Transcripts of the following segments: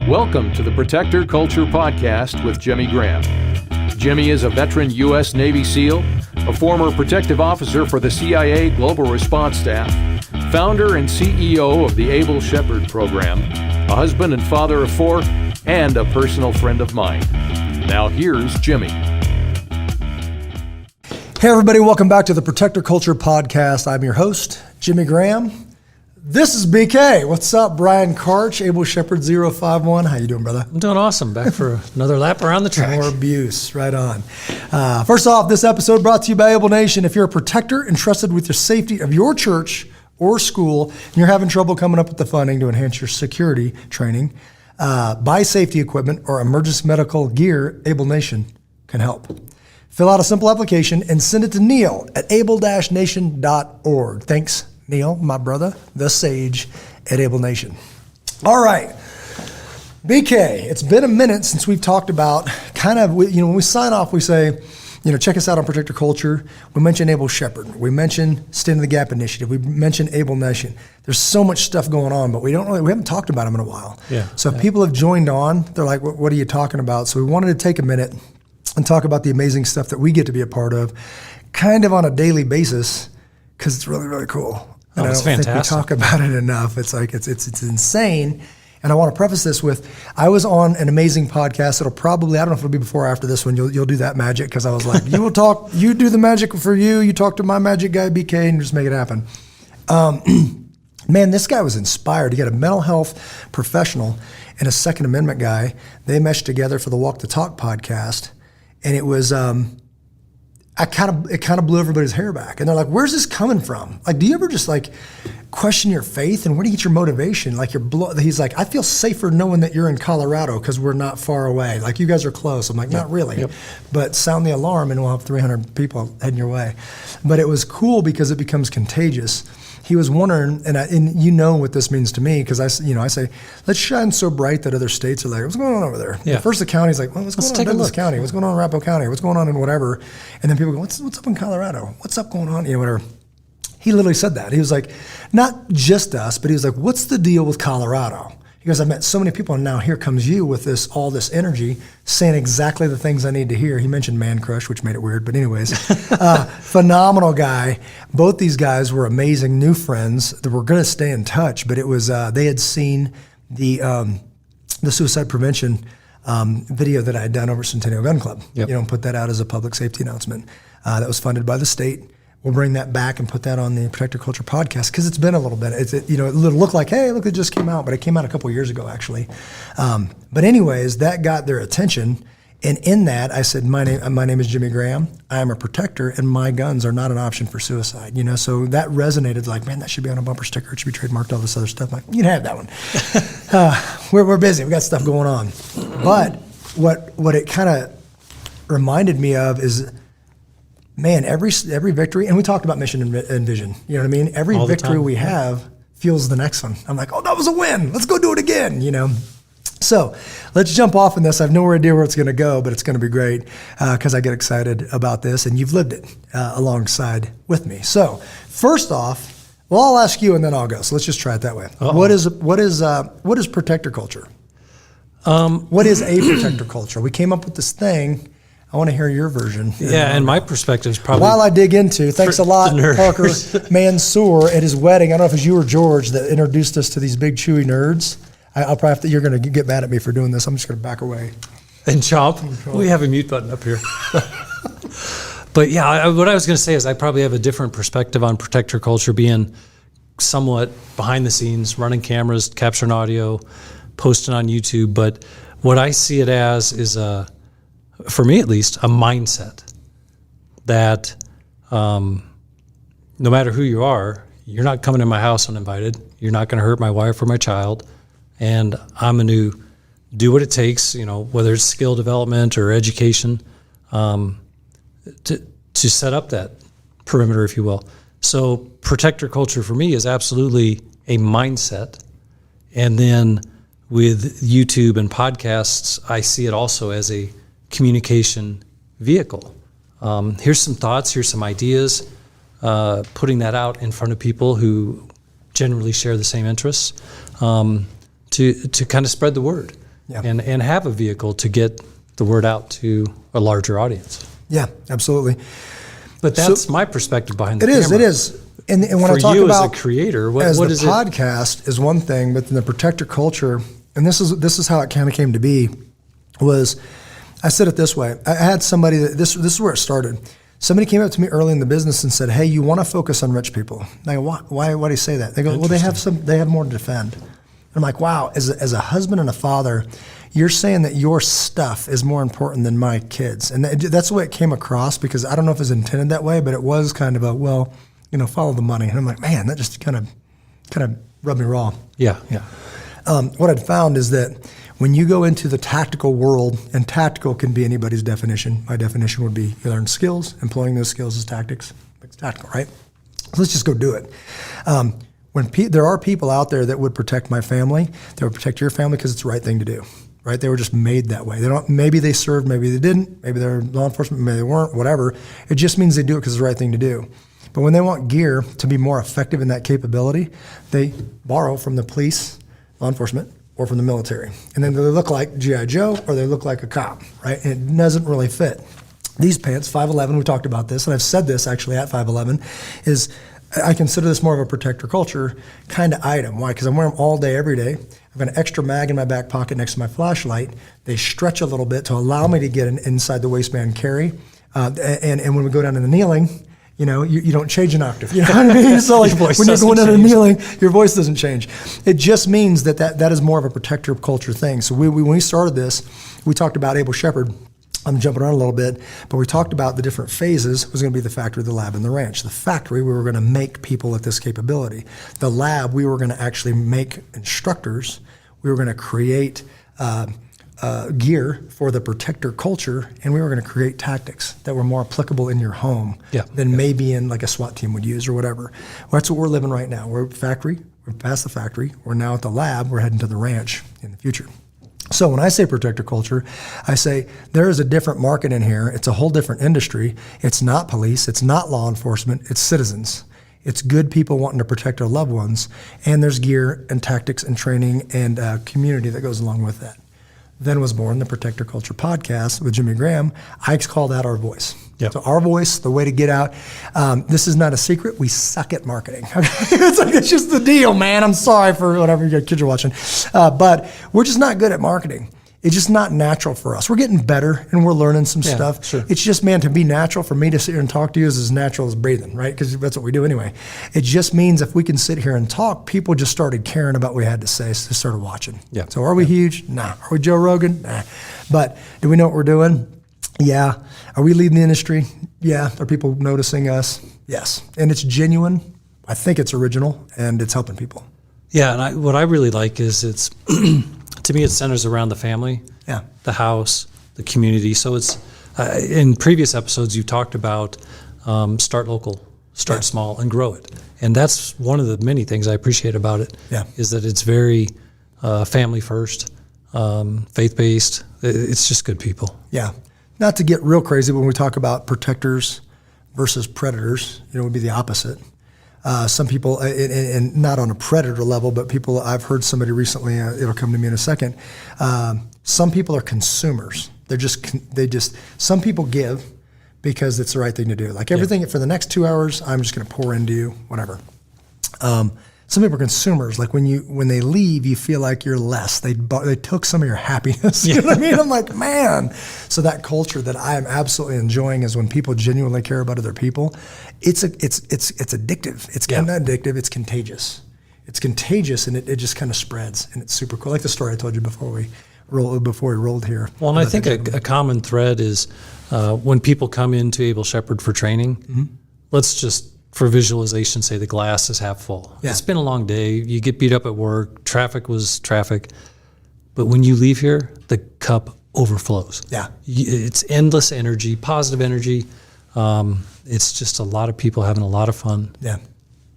Welcome to the Protector Culture Podcast with Jimmy Graham. Jimmy is a veteran U.S. Navy SEAL, a former protective officer for the CIA Global Response Staff, founder and CEO of the Able Shepherd Program, a husband and father of four, and a personal friend of mine. Now here's Jimmy. Hey everybody, welcome back to the Protector Culture Podcast. I'm your host, Jimmy Graham. This is BK. What's up, Brian Karch, Able Shepherd 051. How you doing, brother? I'm doing awesome. Back for another lap around the track. More abuse. Right on. First off, this episode brought to you by Able Nation. If you're a protector entrusted with the safety of your church or school, and you're having trouble coming up with the funding to enhance your security training, buy safety equipment or emergency medical gear, Able Nation can help. Fill out a simple application and send it to Neil at able-nation.org. Thanks, Neil, my brother, the sage at Able Nation. All right, BK, it's been a minute since we've talked about when we sign off, we say, check us out on Protector Culture. We mentioned Able Shepherd. We mentioned Stand in the Gap Initiative. We mentioned Able Nation. There's so much stuff going on, but we haven't talked about them in a while. So if people have joined on, they're like, what are you talking about? So we wanted to take a minute and talk about the amazing stuff that we get to be a part of kind of on a daily basis because it's really, really cool. And I don't think we talk about it enough. It's like, it's insane. And I want to preface this with, I was on an amazing podcast. It'll probably, I don't know if it'll be before or after this one, you'll do that magic. Cause I was like, you do the magic for you talk to my magic guy, BK, and just make it happen. Man, this guy was inspired. He got a mental health professional and a Second Amendment guy. They meshed together for the Walk the Talk podcast. And it was, it kind of blew everybody's hair back. And they're like, where's this coming from? Like, do you ever just like question your faith and where do you get your motivation? Like he's like, I feel safer knowing that you're in Colorado because we're not far away. Like you guys are close. I'm like, not really, but sound the alarm and we'll have 300 people heading your way. But it was cool because it becomes contagious. He was wondering, and you know what this means to me, because I say, let's shine so bright that other states are like, what's going on over there? Yeah. First the county's like, well, what's going on in Douglas County? What's going on in Arapahoe County? What's going on in whatever? And then people go, what's up in Colorado? What's up going on? Whatever. He literally said that. He was like, not just us, but he was like, what's the deal with Colorado? He goes, I met so many people, and now here comes you with all this energy, saying exactly the things I need to hear. He mentioned man crush, which made it weird, but anyways, phenomenal guy. Both these guys were amazing new friends that were going to stay in touch, but it was they had seen the suicide prevention video that I had done over Centennial Gun Club. And put that out as a public safety announcement. That was funded by the state. We'll bring that back and put that on the Protector Culture Podcast because it's been a little bit. It looked like, hey, look, it just came out, but it came out a couple of years ago, actually. But anyways, that got their attention. And in that, I said, my name is Jimmy Graham. I am a protector, and my guns are not an option for suicide. So that resonated like, man, that should be on a bumper sticker. It should be trademarked, all this other stuff. I'm like, you can have that one. We're busy. We got stuff going on. But what it kind of reminded me of is, man, every victory, and we talked about mission and vision, you know what I mean? Every victory we have fuels the next one. I'm like, oh, that was a win. Let's go do it again, So let's jump off in this. I have no idea where it's going to go, but it's going to be great because I get excited about this, and you've lived it alongside with me. So first off, I'll ask you, and then I'll go. So let's just try it that way. What is protector culture? What is a protector culture? We came up with this thing. I want to hear your version. And my perspective is probably... While I dig into, thanks a lot, Parker Mansour, at his wedding. I don't know if it was you or George that introduced us to these big chewy nerds. I'll probably have to, you're going to get mad at me for doing this. I'm just going to back away. And Chomp, we have a mute button up here. But yeah, what I was going to say is I probably have a different perspective on protector culture, being somewhat behind the scenes, running cameras, capturing audio, posting on YouTube. But what I see it as is for me at least, a mindset that no matter who you are, you're not coming to my house uninvited. You're not going to hurt my wife or my child. And I'm going to do what it takes, whether it's skill development or education, to set up that perimeter, if you will. So protector culture for me is absolutely a mindset. And then with YouTube and podcasts, I see it also as a communication vehicle. Here's some thoughts, here's some ideas, putting that out in front of people who generally share the same interests, to kind of spread the word. Yeah. and have a vehicle to get the word out to a larger audience. Yeah, absolutely. But that's my perspective behind the camera. camera. It is. And when For I talk you about as a creator, what the is podcast is one thing, but then the protector culture, and this is how it kind of came to be, was I said it this way. I had somebody this is where it started. Somebody came up to me early in the business and said, "Hey, you want to focus on rich people?" And I go, "Why do you say that?" They go, "Well, they have more to defend." And I'm like, "Wow, as a husband and a father, you're saying that your stuff is more important than my kids." And that's the way it came across, because I don't know if it was intended that way, but it was kind of a, well, follow the money. And I'm like, man, that just kind of rubbed me raw. Yeah. What I'd found is that when you go into the tactical world, and tactical can be anybody's definition. My definition would be you learn skills, employing those skills as tactics. It's tactical, right? So let's just go do it. There are people out there that would protect my family, they would protect your family because it's the right thing to do. Right? They were just made that way. Maybe they served, maybe they didn't, maybe they're law enforcement, maybe they weren't, whatever. It just means they do it because it's the right thing to do. But when they want gear to be more effective in that capability, they borrow from the police, law enforcement, or from the military. And then they look like G.I. Joe or they look like a cop, right? And it doesn't really fit. These pants, 5'11", we talked about this, and I've said this actually at 5'11", is I consider this more of a protector culture kind of item. Why? Because I'm wearing them all day, every day. I've got an extra mag in my back pocket next to my flashlight. They stretch a little bit to allow me to get an inside the waistband carry. And when we go down to the kneeling, you don't change an octave. You know what I mean? So like when you're going down to kneeling, your voice doesn't change. It just means that is more of a protector culture thing. So when we started this, we talked about Able Shepherd. I'm jumping around a little bit, but we talked about the different phases. It was going to be the factory, the lab, and the ranch. The factory, we were going to make people at this capability. The lab, we were going to actually make instructors. We were going to create gear for the protector culture, and we were going to create tactics that were more applicable in your home than maybe in like a SWAT team would use or whatever. Well, that's what we're living right now. We're factory. We're past the factory. We're now at the lab. We're heading to the ranch in the future. So when I say protector culture, I say there is a different market in here. It's a whole different industry. It's not police. It's not law enforcement. It's citizens. It's good people wanting to protect their loved ones. And there's gear and tactics and training and community that goes along with that. Then was born the Protector Culture podcast with Jimmy Graham. I call that our voice. Yep. So our voice, the way to get out. This is not a secret. We suck at marketing. It's just the deal, man. I'm sorry for whatever your kids are watching. But we're just not good at marketing. It's just not natural for us. We're getting better and we're learning some stuff. Sure. It's just, man, to be natural for me to sit here and talk to you is as natural as breathing, right? Because that's what we do anyway. It just means if we can sit here and talk, people just started caring about what we had to say, so they started watching. Yeah. So are we huge? Nah. Are we Joe Rogan? Nah. But do we know what we're doing? Yeah. Are we leading the industry? Yeah. Are people noticing us? Yes. And it's genuine. I think it's original and it's helping people. Yeah. And what I really like is it's, to me, it centers around the family, the house, the community. So it's, in previous episodes, you talked about start local, start small, and grow it. And that's one of the many things I appreciate about it, is that it's very family first, faith-based. It's just good people. Yeah. Not to get real crazy, when we talk about protectors versus predators, it would be the opposite. Some people, and not on a predator level, but people, I've heard somebody recently, it'll come to me in a second. Some people are consumers. Some people give because it's the right thing to do. Like everything for the next 2 hours, I'm just going to pour into you, whatever. Some people are consumers. Like when they leave, you feel like you're less. They took some of your happiness. You know what I mean? I'm like, man. So that culture that I am absolutely enjoying is when people genuinely care about other people. It's addictive. It's kind of addictive. It's contagious. It's contagious, and it just kind of spreads, and it's super cool. Like the story I told you before we rolled here. Well, and I think a common thread is when people come into Able Shepherd for training, let's just, for visualization, say the glass is half full. It's been a long day. You get beat up at work. Traffic was traffic. But when you leave here, the cup overflows. Yeah. It's endless energy, positive energy. It's just a lot of people having a lot of fun. Yeah.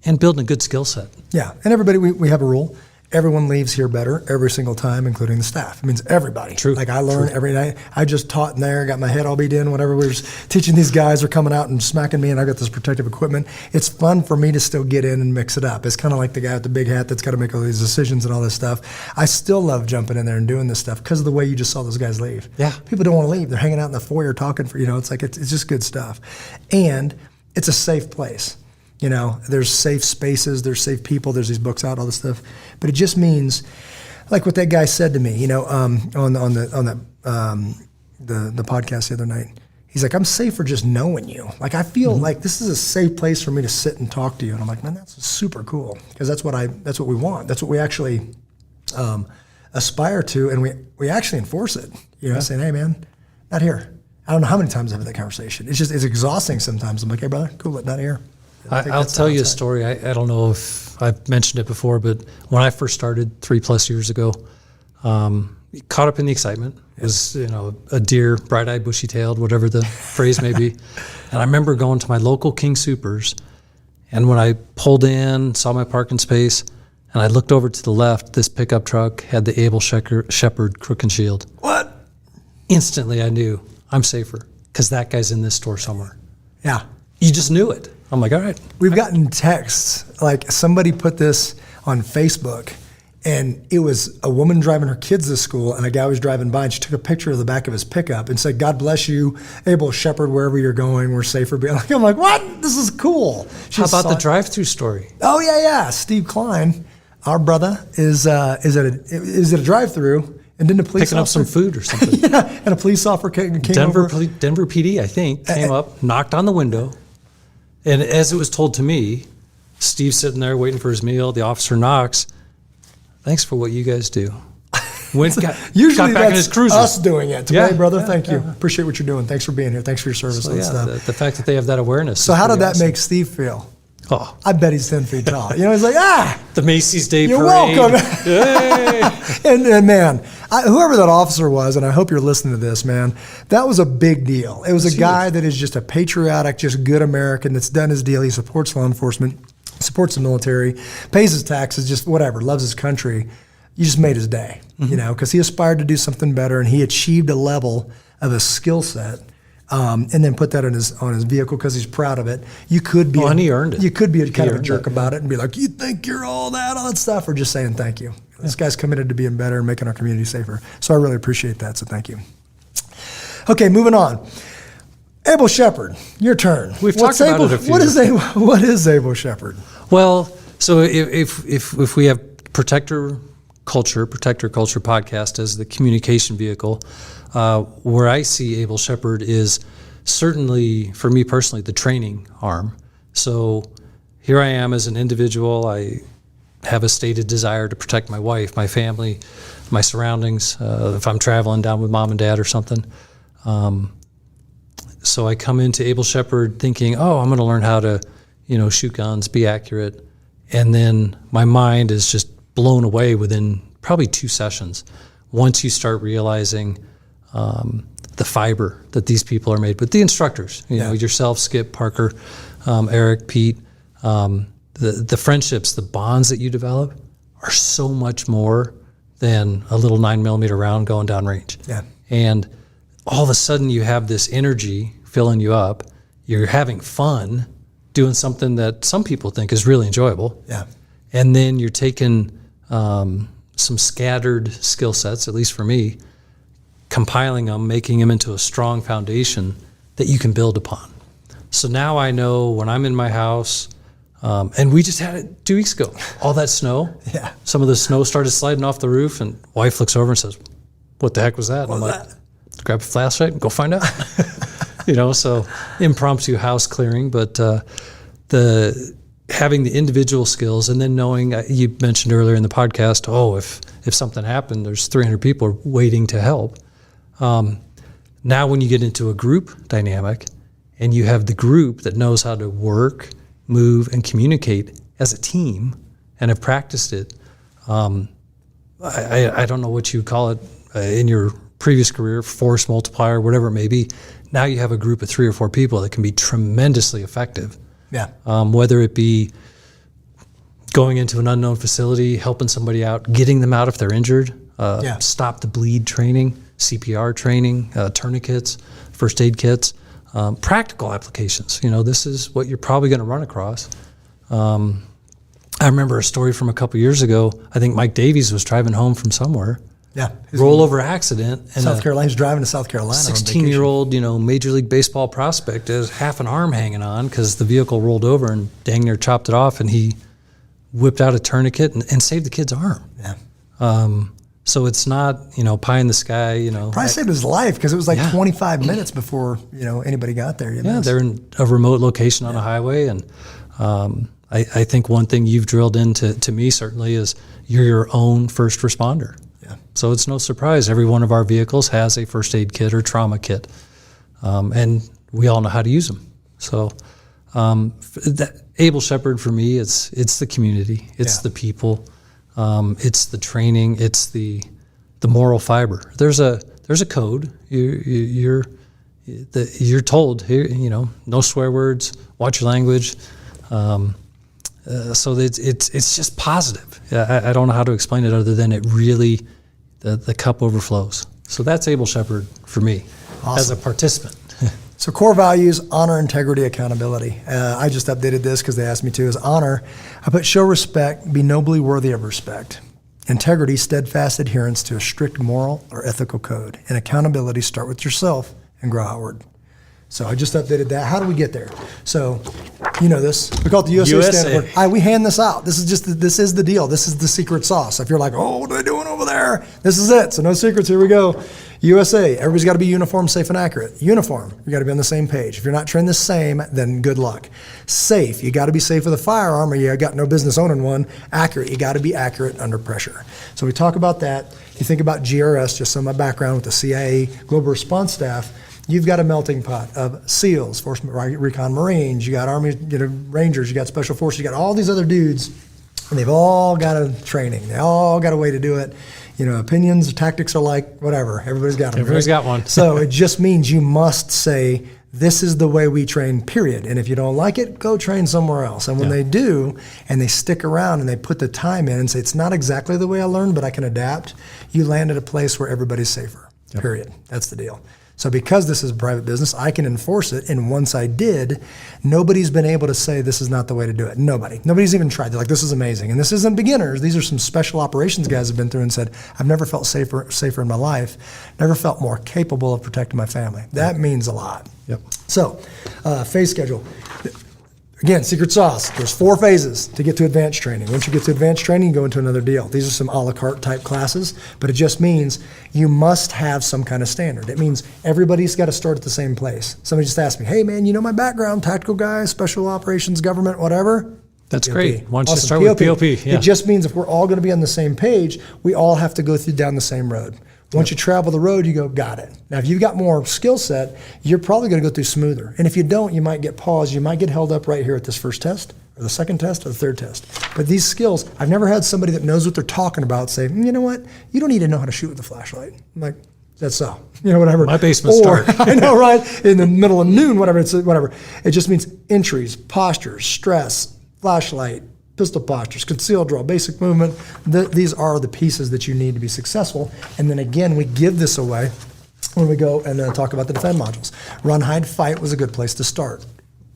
And building a good skill set. Yeah. And everybody, we have a rule. everyone leaves here better every single time, including the staff. It means everybody. True. Like I learn every night. I just taught in there, got my head all beat in, whatever we were teaching. These guys are coming out and smacking me, and I got this protective equipment. It's fun for me to still get in and mix it up. It's kind of like the guy with the big hat that's got to make all these decisions and all this stuff. I still love jumping in there and doing this stuff because of the way you just saw those guys leave. Yeah. People don't want to leave. They're hanging out in the foyer talking for, it's like, it's just good stuff. And it's a safe place. There's safe spaces, there's safe people, there's these books out, all this stuff. But it just means, like what that guy said to me, on the podcast the other night. He's like, I'm safe for just knowing you. Like I feel like this is a safe place for me to sit and talk to you. And I'm like, man, that's super cool because that's what we want. That's what we actually aspire to, and we actually enforce it. Saying, hey man, not here. I don't know how many times I've had that conversation. It's exhausting sometimes. I'm like, hey brother, cool, but not here. I'll tell you a story. I don't know if I've mentioned it before, but when I first started 3+ years ago, caught up in the excitement. It was, a deer, bright-eyed, bushy-tailed, whatever the phrase may be. And I remember going to my local King Supers, and when I pulled in, saw my parking space, and I looked over to the left, this pickup truck had the Able Shepherd Crook and Shield. What? Instantly I knew I'm safer because that guy's in this store somewhere. Yeah. You just knew it. I'm like, all right. We've gotten texts, like somebody put this on Facebook, and it was a woman driving her kids to school, and a guy was driving by, and she took a picture of the back of his pickup and said, God bless you, Able Shepherd, wherever you're going, we're safer. I'm like, what? This is cool. How about the drive-through story? Oh, yeah. Steve Klein, our brother, is at a drive-through. And then the police picking up some food or something. Yeah, and a police officer came over. Denver PD, I think, came up, knocked on the window. And as it was told to me, Steve's sitting there waiting for his meal. The officer knocks. Thanks for what you guys do. Usually got back in his cruiser. Us doing it. Hey, brother, thank you. Yeah. Appreciate what you're doing. Thanks for being here. Thanks for your service and stuff. The fact that they have that awareness. So how did that awesome. make Steve feel? Oh, I bet he's 10 feet tall. He's like, the Macy's Day you're Parade. You're welcome. Hey. and man, whoever that officer was, and I hope you're listening to this, man, that was a big deal. It was a guy that is just a patriotic, just good American that's done his deal. He supports law enforcement, supports the military, pays his taxes, just whatever, loves his country. You just made his day, because he aspired to do something better, and he achieved a level of a skill set. And then put that on his vehicle because he's proud of it. You could be, and he earned it. You could be kind of a jerk about it and be like, "You think you're all that stuff," or just saying thank you. This guy's committed to being better and making our community safer. So I really appreciate that. So thank you. Okay, moving on. Able Shepherd, your turn. We've talked about it a few. What is Able Shepherd? Well, so if we have Protector Culture podcast as the communication vehicle. Where I see Able Shepherd is certainly, for me personally, the training arm. So here I am as an individual. I have a stated desire to protect my wife, my family, my surroundings, if I'm traveling down with mom and dad or something. So I come into Able Shepherd thinking, I'm going to learn how to, shoot guns, be accurate. And then my mind is just blown away within probably 2 sessions. Once you start realizing the fiber that these people are made with, the instructors, yourself, Skip, Parker, Eric, Pete, the friendships, the bonds that you develop are so much more than a little 9mm round going downrange. Yeah. And all of a sudden you have this energy filling you up. You're having fun doing something that some people think is really enjoyable. Yeah. And then you're taking some scattered skill sets, at least for me, compiling them, making them into a strong foundation that you can build upon. So now I know when I'm in my house, and we just had it 2 weeks ago, all that snow. Yeah. Some of the snow started sliding off the roof, and wife looks over and says, "What the heck was that?" And I'm like, grab a flashlight and go find out. So impromptu house clearing, but having the individual skills, and then knowing, you mentioned earlier in the podcast, if something happened, there's 300 people waiting to help. Now when you get into a group dynamic and you have the group that knows how to work, move, and communicate as a team and have practiced it, I don't know what you call it in your previous career, force multiplier, whatever it may be. Now you have a group of 3 or 4 people that can be tremendously effective. Yeah. Whether it be going into an unknown facility, helping somebody out, getting them out if they're injured, stop the bleed training, CPR training, tourniquets, first aid kits, practical applications. This is what you're probably going to run across. I remember a story from a couple years ago. I think Mike Davies was driving home from somewhere. Yeah. Rollover accident. And South Carolina. He's driving to South Carolina. 16-year-old, Major League Baseball prospect has half an arm hanging on because the vehicle rolled over and dang near chopped it off, and he whipped out a tourniquet and saved the kid's arm. Yeah. So it's not, pie in the sky, Probably saved his life because it was like 25 minutes before, anybody got there. They're in a remote location on a highway. And I think one thing you've drilled into me certainly is you're your own first responder. Yeah. So it's no surprise every one of our vehicles has a first aid kit or trauma kit. And we all know how to use them. So that Able Shepherd for me, it's the community, it's the people. It's the training. It's the moral fiber. There's a code. You're told here. No swear words. Watch your language. So it's just positive. I don't know how to explain it other than it really the cup overflows. So that's Able Shepherd for me as a participant. So core values: honor, integrity, accountability. I just updated this because they asked me to. Is honor, I put show respect, be nobly worthy of respect. Integrity, steadfast adherence to a strict moral or ethical code. And accountability, start with yourself and grow outward. So I just updated that. How do we get there? So you know this. We call it the USA standard. We hand this out. This is the deal. This is the secret sauce. If you're like, oh, what are they doing over there? This is it. So no secrets. Here we go. USA, everybody's got to be uniform, safe, and accurate. Uniform, you got to be on the same page. If you're not trained the same, then good luck. Safe, you got to be safe with a firearm or you got no business owning one. Accurate, you got to be accurate under pressure. So we talk about that. You think about GRS, just some of my background with the CIA Global Response Staff. You've got a melting pot of SEALs, Force Recon Marines, you got Army Rangers, you got Special Forces, you got all these other dudes, and they've all got a training. They all got a way to do it. Opinions, tactics are like whatever. Everybody's got them. Everybody's got one. So it just means you must say, this is the way we train, period. And if you don't like it, go train somewhere else. And when they do, and they stick around and they put the time in and say, it's not exactly the way I learned, but I can adapt, you land at a place where everybody's safer, period. That's the deal. So because this is a private business, I can enforce it. And once I did, nobody's been able to say this is not the way to do it. Nobody's even tried. They're like, this is amazing. And this isn't beginners. These are some special operations guys have been through and said, I've never felt safer in my life, never felt more capable of protecting my family. That means a lot. Yep. So phase schedule. Again, secret sauce. There's 4 phases to get to advanced training. Once you get to advanced training, you go into another deal. These are some a la carte type classes, but it just means you must have some kind of standard. It means everybody's got to start at the same place. Somebody just asked me, hey man, my background, tactical guy, special operations, government, whatever. That's POP. great. Why don't you Awesome. start with POP? Yeah. It just means if we're all going to be on the same page, we all have to go down the same road. Once you travel the road, you go, got it. Now, if you've got more skill set, you're probably going to go through smoother. And if you don't, you might get paused. You might get held up right here at this first test, or the second test, or the third test. But these skills, I've never had somebody that knows what they're talking about say, you know what? You don't need to know how to shoot with a flashlight. I'm like, that's so. Whatever. My basement's dark. I know, right? In the middle of noon, whatever. It just means entries, postures, stress, flashlight, pistol postures, concealed draw, basic movement. These are the pieces that you need to be successful. And then again, we give this away when we go and talk about the defend modules. Run, hide, fight was a good place to start,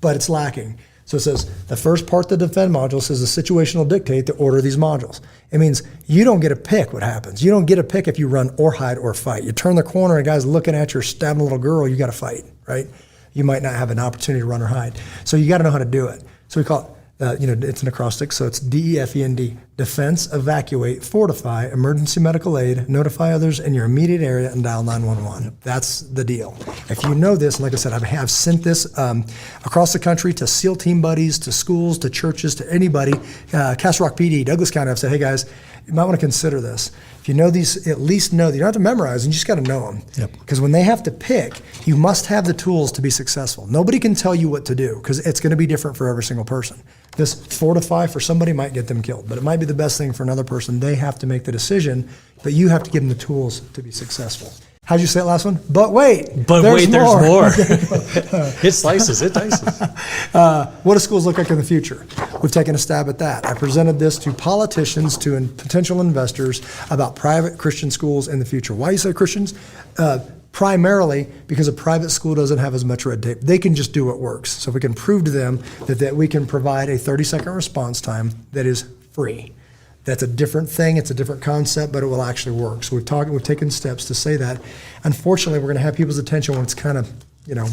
but it's lacking. So it says the first part of the defend module says the situational dictate to order these modules. It means you don't get to pick what happens. You don't get to pick if you run or hide or fight. You turn the corner and a guy's looking at you, stabbing a little girl, you got to fight, right? You might not have an opportunity to run or hide. So you got to know how to do it. So we call it it's an acrostic, so it's DEFEND. Defense, evacuate, fortify, emergency medical aid, notify others in your immediate area, and dial 911. That's the deal. If you know this, and like I said, I have sent this across the country to SEAL team buddies, to schools, to churches, to anybody. Castle Rock PD, Douglas County, I've said, hey guys, you might want to consider this. If you know these, at least know that you don't have to memorize them, you just got to know them. Yep. Because when they have to pick, you must have the tools to be successful. Nobody can tell you what to do because it's going to be different for every single person. This fortify for somebody might get them killed, but it might be the best thing for another person. They have to make the decision, but you have to give them the tools to be successful. How'd you say it last one? But wait, there's more. It slices, it dices. What do schools look like in the future? we've taken a stab at that. I presented this to politicians, to potential investors about private Christian schools in the future. Why you say Christians? Primarily because a private school doesn't have as much red tape. They can just do what works. So if we can prove to them that we can provide a 30-second response time that is free. That's a different thing. It's a different concept, but it will actually work. So we've taken steps to say that. Unfortunately, we're going to have people's attention when it's kind of,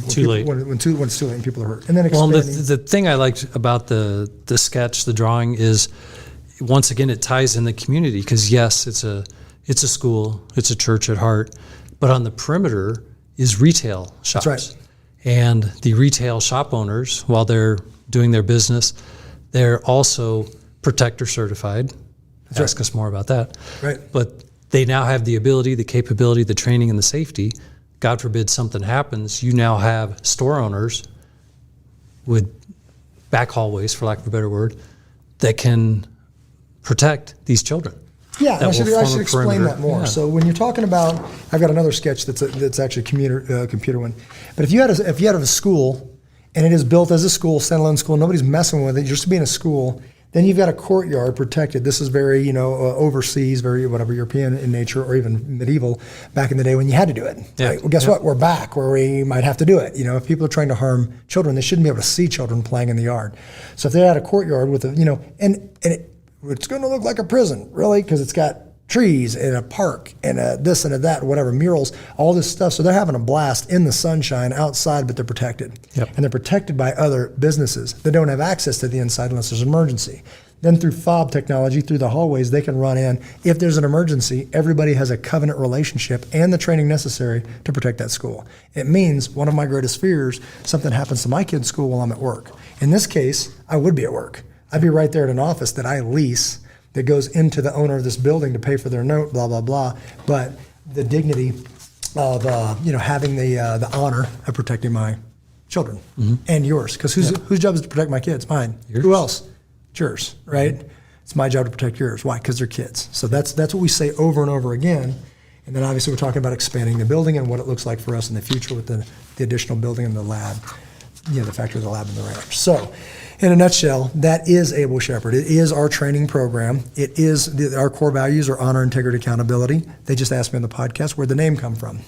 too late. When it's too late and people are hurt. And then the thing I liked about the sketch, the drawing, is once again it ties in the community, because yes, it's a school, it's a church at heart, but on the perimeter is retail shops. That's right. And the retail shop owners, while they're doing their business, they're also protector certified. That's Ask us more about that. Right. But they now have the ability, the capability, the training, and the safety. God forbid something happens, you now have store owners with back hallways, for lack of a better word, that can protect these children. Yeah, I should explain that more. Yeah. So when you're talking about, I've got another sketch that's actually a computer one. But if you had a school and it is built as a school, standalone school, nobody's messing with it, you're just being a school. Then you've got a courtyard protected. This is very, overseas, very whatever European in nature, or even medieval back in the day when you had to do it. Yeah. Right? Well, guess what? We're back where we might have to do it. If people are trying to harm children, they shouldn't be able to see children playing in the yard. So if they had a courtyard with it's going to look like a prison, really, because it's got trees and a park and this and that, whatever, murals, all this stuff. So they're having a blast in the sunshine outside, but they're protected. Yep. And they're protected by other businesses that don't have access to the inside unless there's an emergency. Then through fob technology, through the hallways, they can run in. If there's an emergency, everybody has a covenant relationship and the training necessary to protect that school. It means one of my greatest fears, something happens to my kid's school while I'm at work. In this case, I would be at work. I'd be right there at an office that I lease that goes into the owner of this building to pay for their note, blah, blah, blah. But the dignity of, having the honor of protecting my children and yours. Because whose job is to protect my kids? Mine. Yours. Who else? It's yours, right? It's my job to protect yours. Why? Because they're kids. So that's what we say over and over again. And then obviously we're talking about expanding the building and what it looks like for us in the future with the additional building and the lab, the factory, the lab, and the ranch. So in a nutshell, that is Able Shepherd. It is our training program. It is our core values are honor, integrity, accountability. They just asked me on the podcast where'd the name come from.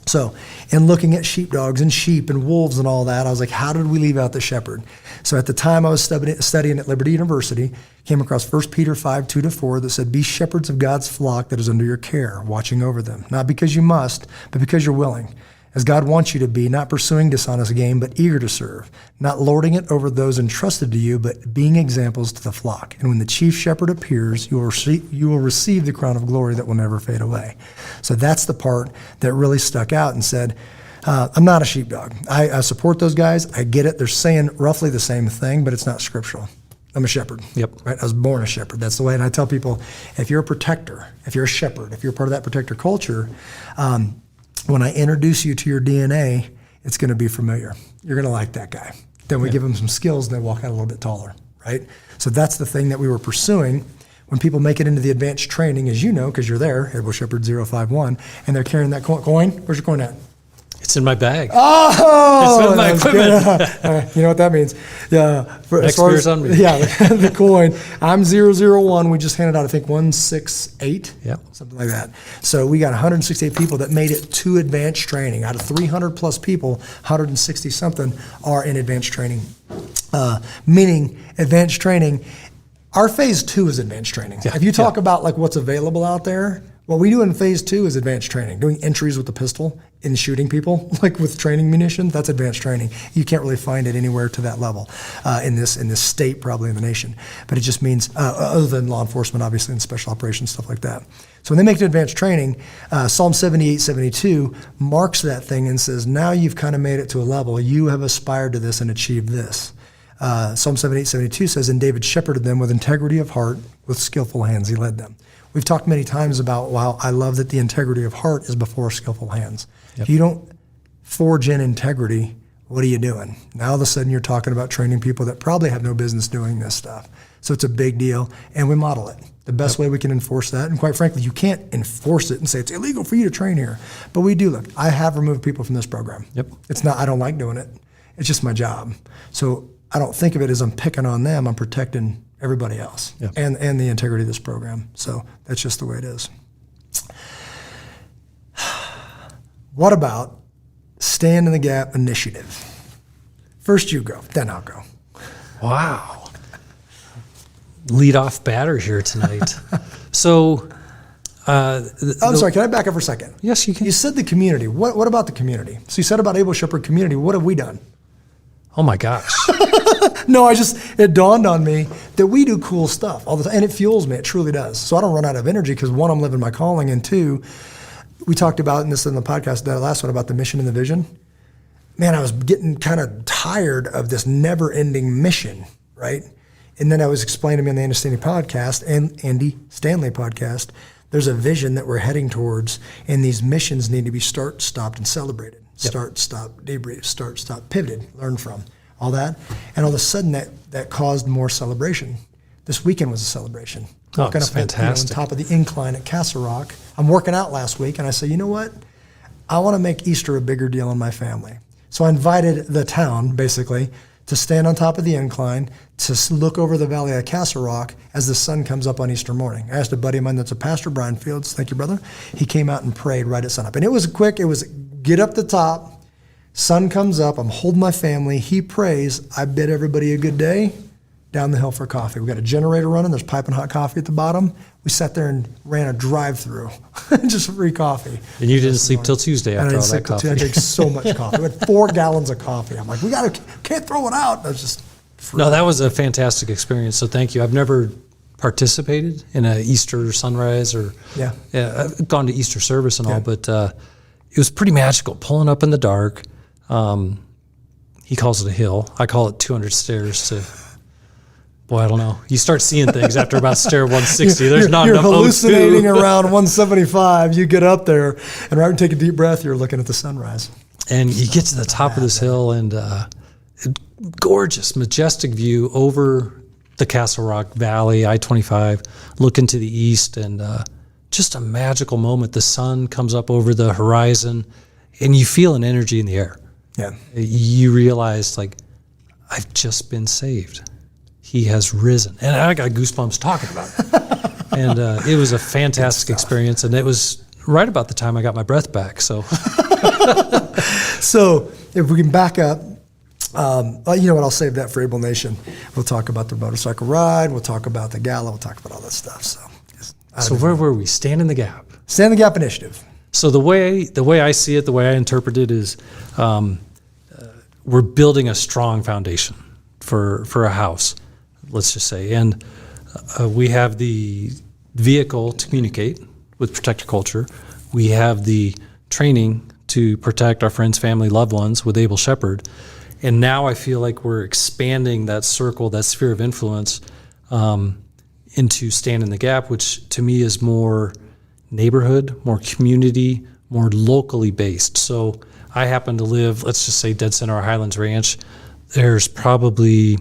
So in looking at sheepdogs and sheep and wolves and all that, I was like, how did we leave out the shepherd? So at the time I was studying at Liberty University, came across 1 Peter 5:2-4 that said, be shepherds of God's flock that is under your care, watching over them, not because you must, but because you're willing. As God wants you to be, not pursuing dishonest gain, but eager to serve, not lording it over those entrusted to you, but being examples to the flock. And when the chief shepherd appears, you will receive the crown of glory that will never fade away. So that's the part that really stuck out and said, I'm not a sheepdog. I support those guys. I get it. They're saying roughly the same thing, but it's not scriptural. I'm a shepherd. Yep. Right? I was born a shepherd. That's the way. And I tell people, if you're a protector, if you're a shepherd, if you're part of that protector culture, when I introduce you to your DNA, it's going to be familiar. You're going to like that guy. Then we give them some skills and they walk out a little bit taller, right? So that's the thing that we were pursuing. When people make it into the advanced training, as you know, because you're there, Able Shepherd 051, and they're carrying that coin. Where's your coin at? It's in my bag. Oh! It's with my equipment. You know what that means. Yeah. Next beer's on me. Yeah, the coin. I'm 001. We just handed out, I think, 168. Yep. Something like that. So we got 168 people that made it to advanced training. Out of 300 plus people, 160 something are in advanced training. Meaning advanced training, our phase 2 is advanced training. Yeah. If you talk about like what's available out there, what we do in phase 2 is advanced training, doing entries with the pistol and shooting people, like with training munition. That's advanced training. You can't really find it anywhere to that level in this state, probably in the nation. But it just means, other than law enforcement, obviously, and special operations, stuff like that. So when they make it advanced training, Psalm 78:72 marks that thing and says, now you've kind of made it to a level. You have aspired to this and achieved this. Psalm 78:72 says, and David shepherded them with integrity of heart, with skillful hands he led them. We've talked many times about, wow, I love that the integrity of heart is before skillful hands. Yep. If you don't forge in integrity, what are you doing? Now all of a sudden you're talking about training people that probably have no business doing this stuff. So it's a big deal, and we model it. The best way we can enforce that, and quite frankly, you can't enforce it and say it's illegal for you to train here. But we do. Look, I have removed people from this program. Yep. It's not, I don't like doing it. It's just my job. So I don't think of it as I'm picking on them. I'm protecting everybody else and the integrity of this program. So that's just the way it is. What about Stand in the Gap initiative? First you go, then I'll go. Wow. Lead off batter here tonight. So, I'm sorry, can I back up for a second? Yes, you can. You said the community. What about the community? So you said about Able Shepherd community. What have we done? Oh my gosh. No, it dawned on me that we do cool stuff all the time, and it fuels me. It truly does. So I don't run out of energy because, one, I'm living my calling, and two, we talked about, and this in the podcast, that last one about the mission and the vision. Man, I was getting kind of tired of this never-ending mission, right? And then I was explaining to me on the Andy Stanley podcast and Andy Stanley podcast, there's a vision that we're heading towards, and these missions need to be start, stopped, and celebrated. Start, stop, debrief, start, stop, pivoted, learn from, all that. And all of a sudden that caused more celebration. This weekend was a celebration. Oh, it's fantastic. On top of the incline at Castle Rock. I'm working out last week, and I said, you know what? I want to make Easter a bigger deal in my family. So I invited the town, basically, to stand on top of the incline, to look over the valley of Castle Rock as the sun comes up on Easter morning. I asked a buddy of mine that's a pastor, Brian Fields, thank you, brother. He came out and prayed right at sunup. And it was quick. It was get up the top, sun comes up, I'm holding my family, he prays, I bid everybody a good day, down the hill for coffee. We got a generator running, there's piping hot coffee at the bottom. We sat there and ran a drive-through, just free coffee. And you didn't sleep till Tuesday after all that coffee. I drank so much coffee. We had 4 gallons of coffee. I'm like, can't throw it out. That's just free. No, that was a fantastic experience, so thank you. I've never participated in an Easter sunrise or I've gone to Easter service and all, but it was pretty magical, pulling up in the dark. He calls it a hill. I call it 200 stairs to, boy, I don't know. You start seeing things after about stair 160. There's not enough You're hallucinating around 175. You get up there, and right when you take a deep breath, you're looking at the sunrise. And you get to the top of this hill, and gorgeous, majestic view over the Castle Rock Valley, I-25, looking to the east, and just a magical moment. The sun comes up over the horizon, and you feel an energy in the air. Yeah. You realize, like, I've just been saved. He has risen. And I got goosebumps talking about it. And it was a fantastic experience, and it was right about the time I got my breath back. So, so if we can back up, you know what, I'll save that for Able Nation. We'll talk about the motorcycle ride. We'll talk about the gala. We'll talk about all that stuff. So where were we? Stand in the Gap. Stand in the Gap initiative. So the way I see it, the way I interpret it is we're building a strong foundation for a house, let's just say. And we have the vehicle to communicate with Protector Culture. We have the training to protect our friends, family, loved ones with Able Shepherd. And now I feel like we're expanding that circle, that sphere of influence, into Stand in the Gap, which to me is more neighborhood, more community, more locally based. So I happen to live, let's just say, dead center of Highlands Ranch. There's probably,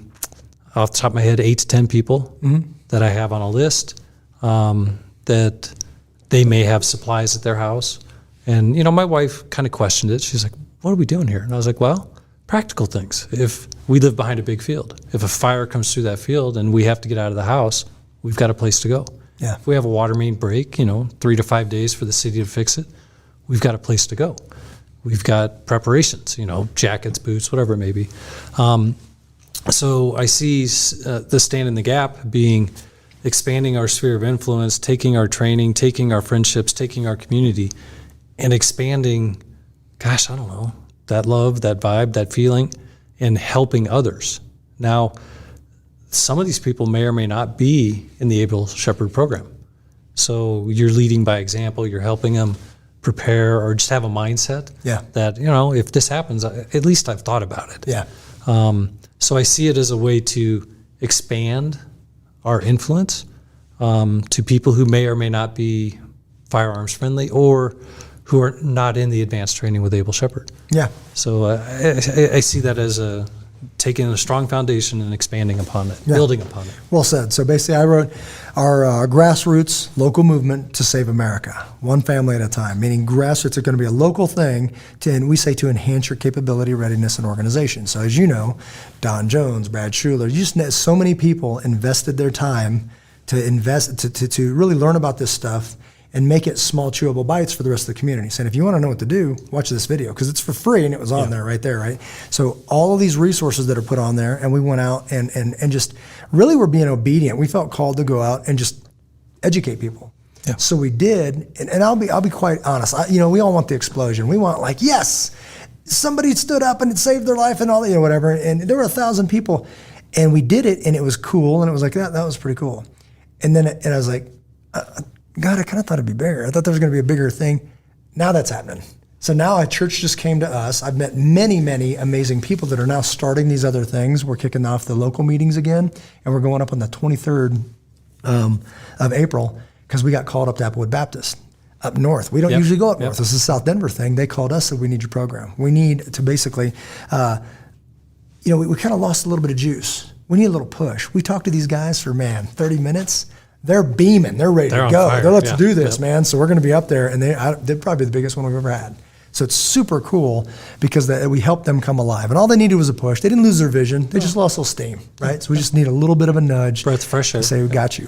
off the top of my head, 8 to 10 people that I have on a list that they may have supplies at their house. And, you know, my wife kind of questioned it. She's like, what are we doing here? And I was like, well, practical things. If we live behind a big field, if a fire comes through that field and we have to get out of the house, we've got a place to go. Yeah. If we have a water main break, 3 to 5 days for the city to fix it, we've got a place to go. We've got preparations, jackets, boots, whatever it may be. So I see the Stand in the Gap being expanding our sphere of influence, taking our training, taking our friendships, taking our community, and expanding, gosh, I don't know, that love, that vibe, that feeling, and helping others. Now, some of these people may or may not be in the Able Shepherd program. So you're leading by example, you're helping them prepare or just have a mindset that, if this happens, at least I've thought about it. Yeah. So I see it as a way to expand our influence to people who may or may not be firearms friendly or who are not in the advanced training with Able Shepherd. Yeah. So I see that as taking a strong foundation and expanding upon it, building upon it. Well said. So basically, I wrote our grassroots local movement to save America, one family at a time, meaning grassroots are going to be a local thing, and we say to enhance your capability, readiness, and organization. So as you know, Don Jones, Brad Schuler, so many people invested their time to really learn about this stuff and make it small, chewable bites for the rest of the community. And if you want to know what to do, watch this video, because it's for free, and it was on there, right? So all of these resources that are put on there, and we went out and just really were being obedient. We felt called to go out and just educate people. Yeah. So we did, and I'll be quite honest. We all want the explosion. We want, like, yes, somebody stood up and it saved their life and all, whatever. And there were 1,000 people, and we did it, and it was cool, and it was like, that was pretty cool. And then I was like, God, I kind of thought it'd be bigger. I thought there was going to be a bigger thing. Now that's happening. So now a church just came to us. I've met many, many amazing people that are now starting these other things. We're kicking off the local meetings again, and we're going up on the 23rd of April because we got called up to Applewood Baptist up north. We don't usually go up north. This is a South Denver thing. They called us, said, we need your program. We need to basically, we kind of lost a little bit of juice. We need a little push. We talked to these guys for, 30 minutes. They're beaming. They're ready to go. They're, let's do this, man. So we're going to be up there, and they're probably the biggest one we've ever had. So it's super cool because we helped them come alive. And all they needed was a push. They didn't lose their vision. They just lost a little steam, right? So we just need a little bit of a nudge. Breath of fresh air. To say, we got you.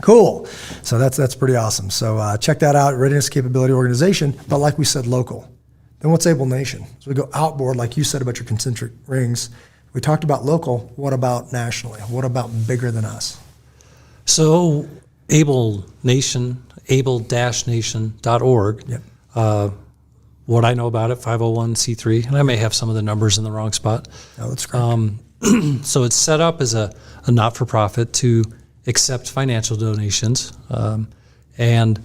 Cool. So that's pretty awesome. So check that out, Readiness Capability Organization. But like we said, local. Then what's Able Nation? So we go outboard, like you said about your concentric rings. We talked about local. What about nationally? What about bigger than us? So Able Nation, able-nation.org. Yep. What I know about it, 501c3, and I may have some of the numbers in the wrong spot. No, that's correct. So it's set up as a not-for-profit to accept financial donations. And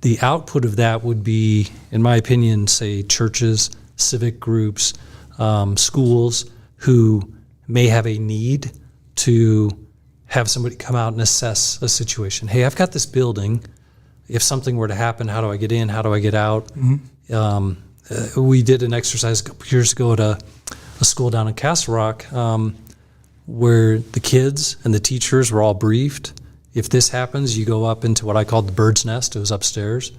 the output of that would be, in my opinion, say churches, civic groups, schools who may have a need to have somebody come out and assess a situation. Hey, I've got this building. If something were to happen, how do I get in? How do I get out? Mm-hmm. We did an exercise a couple years ago at a school down in Castle Rock where the kids and the teachers were all briefed. If this happens, you go up into what I called the bird's nest. It was upstairs.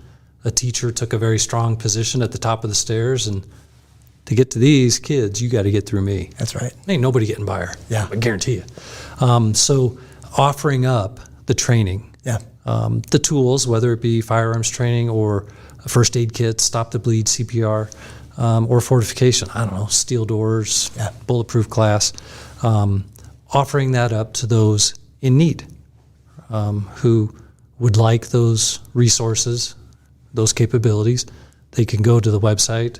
A teacher took a very strong position at the top of the stairs, and to get to these kids, you got to get through me. That's right. Ain't nobody getting by her. Yeah. I guarantee you. So offering up the training, the tools, whether it be firearms training or a first aid kit, stop the bleed, CPR, or fortification, I don't know, steel doors, bulletproof glass, offering that up to those in need who would like those resources, those capabilities. They can go to the website,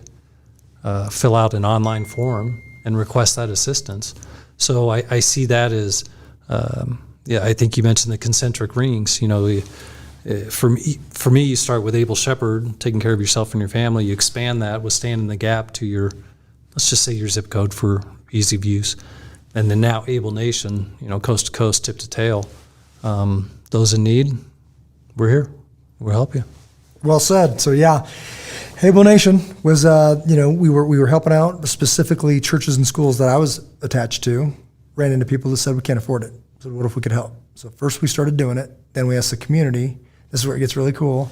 fill out an online form, and request that assistance. So I see that as, I think you mentioned the concentric rings. For me, you start with Able Shepherd, taking care of yourself and your family. You expand that with Stand in the Gap to your, let's just say your zip code for ease of use. And then now Able Nation, coast to coast, tip to tail. Those in need, we're here. We'll help you. Well said. So Able Nation was, we were helping out specifically churches and schools that I was attached to. Ran into people that said we can't afford it. So what if we could help? So first we started doing it. Then we asked the community. This is where it gets really cool.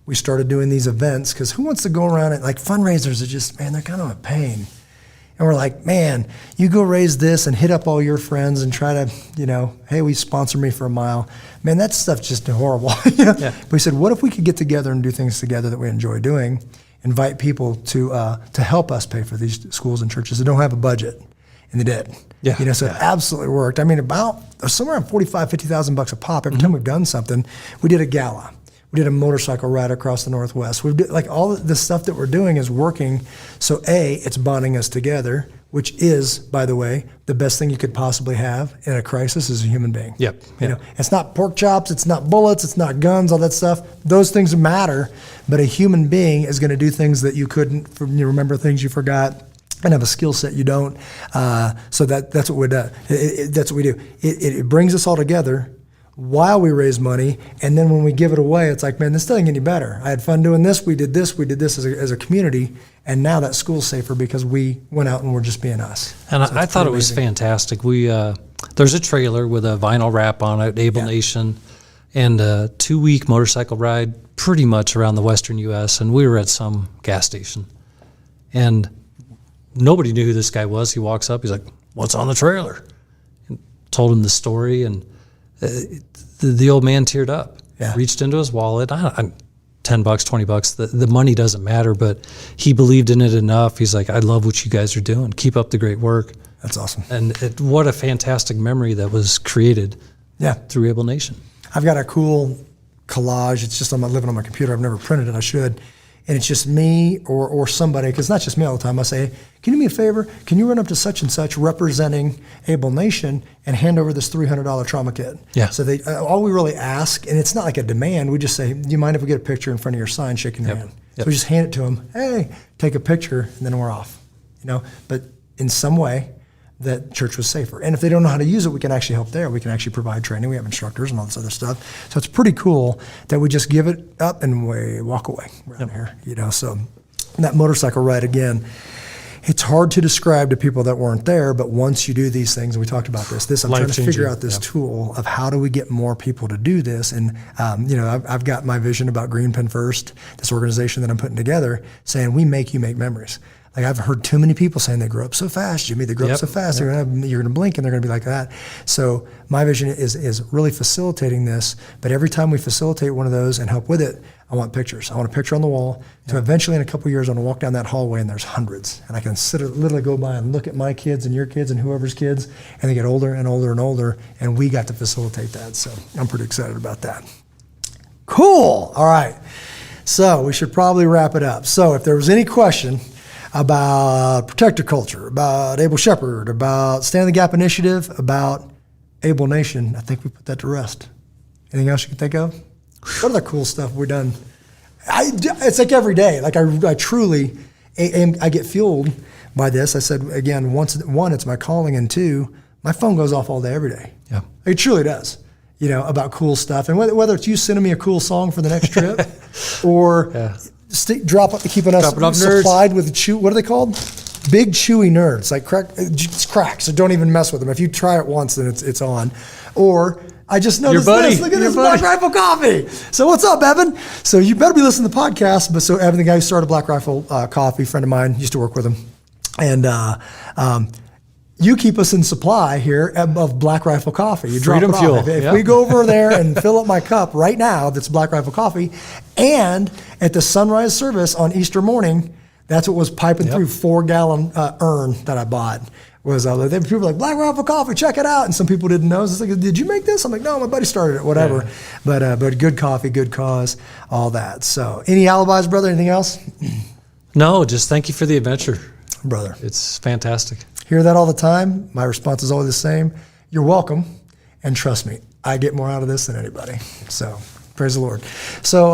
We started doing these events because who wants to go around and fundraisers are just, they're kind of a pain. And we're like, man, you go raise this and hit up all your friends and try to, hey, we sponsor me for a mile. Man, that stuff's just horrible. But we said, what if we could get together and do things together that we enjoy doing? Invite people to help us pay for these schools and churches that don't have a budget. And they did. So it absolutely worked. About somewhere around $45,000-$50,000 a pop every time we've done something. We did a gala. We did a motorcycle ride across the Northwest. We did all the stuff that we're doing is working. So it's bonding us together, which is, by the way, the best thing you could possibly have in a crisis is a human being. It's not pork chops, it's not bullets, it's not guns, all that stuff. Those things matter, but a human being is going to do things that you couldn't. You remember things you forgot. And have a skill set you don't. So that's what we do. That's what we do. It brings us all together. while we raise money. And then when we give it away, it's like, man, this doesn't get any better. I had fun doing this. We did this as a community. And now that school's safer because we went out and we're just being us. And so I thought it was fantastic. We there's a trailer with a vinyl wrap on it, Able Nation, and a 2-week motorcycle ride pretty much around the western U.S. And we were at some gas station. And nobody knew who this guy was. He walks up. He's like, "What's on the trailer?" And told him the story. And the old man teared up, reached into his wallet. $10, $20. The money doesn't matter, but he believed in it enough. He's like, "I love what you guys are doing. Keep up the great work." That's awesome. And what a fantastic memory that was created through Able Nation. I've got a cool collage. It's just living on my computer. I've never printed it. I should. And it's just me or somebody, because it's not just me all the time. I say, "Can you do me a favor? Can you run up to such and such representing Able Nation and hand over this $300 trauma kit?" Yeah. So all we really ask, and it's not like a demand, we just say, "Do you mind if we get a picture in front of your sign shaking your hand?" So we just hand it to them. "Hey, take a picture," and then we're off. But in some way, that church was safer. And if they don't know how to use it, we can actually help there. We can actually provide training. We have instructors and all this other stuff. So it's pretty cool that we just give it up and we walk away around here, So that motorcycle ride, again, it's hard to describe to people that weren't there, but once you do these things, and we talked about this, I'm trying to figure out this tool of how do we get more people to do this. And, I've got my vision about Green Pen First, this organization that I'm putting together, saying we make you make memories. Like, I've heard too many people saying they grow up so fast, Jimmy. They grow up so fast. You're gonna blink and they're gonna be like that. So my vision is really facilitating this. But every time we facilitate one of those and help with it, I want pictures. I want a picture on the wall. To eventually, in a couple of years, I'm gonna walk down that hallway and there's hundreds, and I can literally go by and look at my kids and your kids and whoever's kids, and they get older and older and older, and we got to facilitate that. So I'm pretty excited about that. Cool. All right. So we should probably wrap it up. So if there was any question about protector culture, about Able Shepherd, about Stand the Gap Initiative, about Able Nation, I think we put that to rest. Anything else you can think of? What other cool stuff we've done? It's like every day. Like I truly, I get fueled by this. I said, again, one, it's my calling, and two, my phone goes off all day, every day. Yeah, it truly does. About cool stuff. And whether it's you sending me a cool song for the next trip or keeping us supplied with what are they called? Big chewy nerds, like it's crack. So don't even mess with them. If you try it once, then it's on. Or I just noticed this. Look at this Black Rifle Coffee. So what's up, Evan? So you better be listening to the podcast. But so Evan, the guy who started Black Rifle Coffee, friend of mine, used to work with him, and you keep us in supply here of Black Rifle Coffee. You drop Freedom it fuel. off. If we go over there and fill up my cup right now, that's Black Rifle Coffee, and at the sunrise service on Easter morning, that's what was piping through 4-gallon urn that I bought. Was people were like, Black Rifle Coffee, check it out. And some people didn't know. So it's like, did you make this? I'm like, no, my buddy started it, whatever. Yeah. But good coffee, good cause, all that. So any alibis, brother? Anything else? No, just thank you for the adventure, brother. It's fantastic. Hear that all the time. My response is always the same. You're welcome. And trust me, I get more out of this than anybody. So praise the Lord. So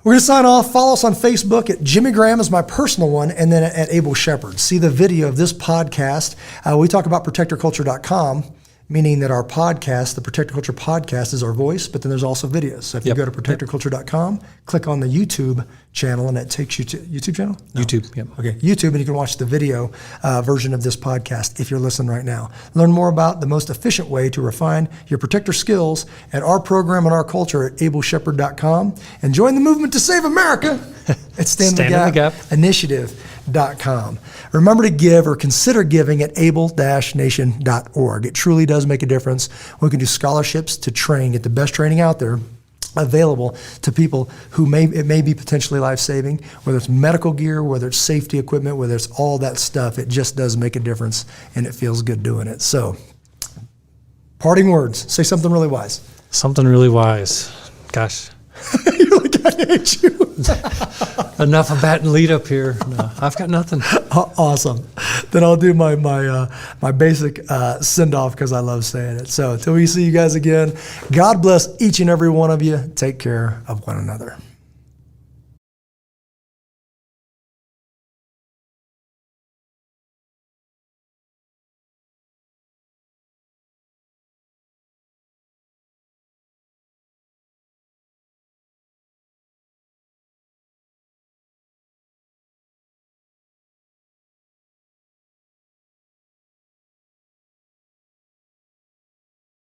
we're going to sign off. Follow us on Facebook at Jimmy Graham is my personal one, and then at Able Shepherd. See the video of this podcast. We talk about protectorculture.com, meaning that our podcast, the Protector Culture podcast, is our voice, but then there's also videos. So if you go to protectorculture.com, click on the YouTube channel, and that takes you to YouTube channel? No. YouTube, yep. Okay, YouTube, and you can watch the video version of this podcast if you're listening right now. Learn more about the most efficient way to refine your protector skills at our program and our culture at ableshepherd.com, and join the movement to save America at Stand the Gap Initiative.com. Remember to give or consider giving at able-nation.org. It truly does make a difference. We can do scholarships to train, get the best training out there available to people who it may be potentially life-saving, whether it's medical gear, whether it's safety equipment, whether it's all that stuff. It just does make a difference, and it feels good doing it. So, parting words. Say something really wise. Something really wise. Gosh. You're like, I hate you. Enough of bat and lead up here. No, I've got nothing. Awesome. Then I'll do my basic send-off because I love saying it. So until we see you guys again, God bless each and every one of you. Take care of one another.